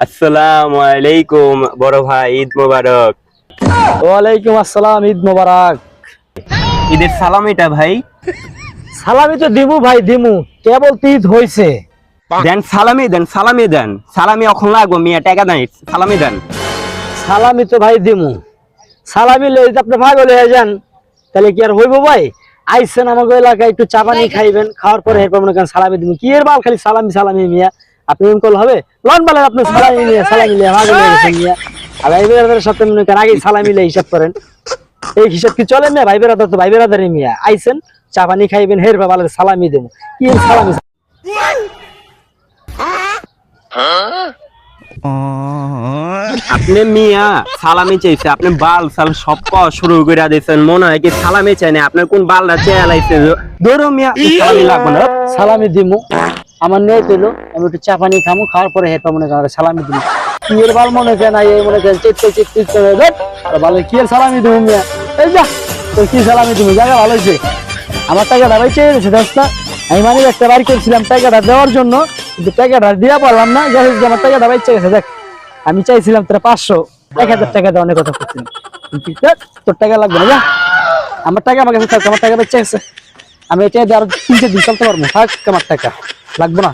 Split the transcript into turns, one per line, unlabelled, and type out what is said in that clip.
আসসালামু আলাইকুম বড় ভাই, ঈদ মোবারক।
ওয়ালাইকুম আসসালাম, ঈদ মোবারক।
ঈদের সালামিটা ভাই
সালামি তো দিমু ভাই, দিমু। কেবল তো ঈদ হইছে।
দেন, সালামি দেন। সালামি এখন লাগবো মিয়া, টাকা দেন, সালামি দেন।
সালামি তো ভাই দিমু। সালামি লই যদি আপনি পাগল হয়ে যান তাহলে কি আর হইব ভাই? আইসেন আমাকে এলাকায়, একটু চা পানি খাইবেন, খাওয়ার পরে এরপর মনে করেন সালামি দিমু। কি এর বাল খালি সালামি সালামি মিয়া? আপনি এরকম করলে হবে? লন বলেন আপনি সালামি নিয়ে পাগল হয়ে গেছেন মিয়া। আর ভাই বেরাদারের সাথে মনে করেন আগে সালামি লই হিসাব করেন। এই হিসাব কি চলে মিয়া? ভাই বেরাদার তো ভাই বেরাদারই মিয়া। আইসেন, চা পানি খাইবেন, হের বাবা সালামি দেবো। কি এর সালামি?
আপনি মিয়া সালামি চাইছে, আপনি বাল সাল সব পাওয়া শুরু করে দিয়েছেন। মনে হয় কি সালামি চাই না, আপনার কোন বালটা চেয়ালাইছে? ধরো মিয়া, সালামি লাগবে না।
সালামি দিমু। আমার নেই পেলো, আমি একটু চা পানি খামু, খাওয়ার পরে হেরপা মনে করেন সালামি দিমু। কি এর বাল মনে করেন এই মনে করেন চিৎতে করে আর ভালো কি এর সালামি দিমু মিয়া? এই যা তোর কি সালামি দিমু? জায়গা ভালো হয়েছে, আমার টাকাটা ভাই চেয়ে গেছে দোস্তা। আমি মানে একটা বাড়ি করছিলাম টাকাটা দেওয়ার জন্য, কিন্তু টাকাটা দিয়া পারলাম না। যাই হোক, আমার টাকাটা ভাই চেয়ে গেছে। দেখ, আমি চাইছিলাম তোরা 500 1000 টাকা দেওয়ার অনেক কথা করছিলাম, কিন্তু তোর টাকা লাগবে না। যা, আমার টাকা আমার কাছে থাক, আমার টাকা বেঁচে গেছে। আমি এটা দিয়ে আরো 3-4 দিন চলতে পারবো। থাক, আমার টাকা লাগবে না।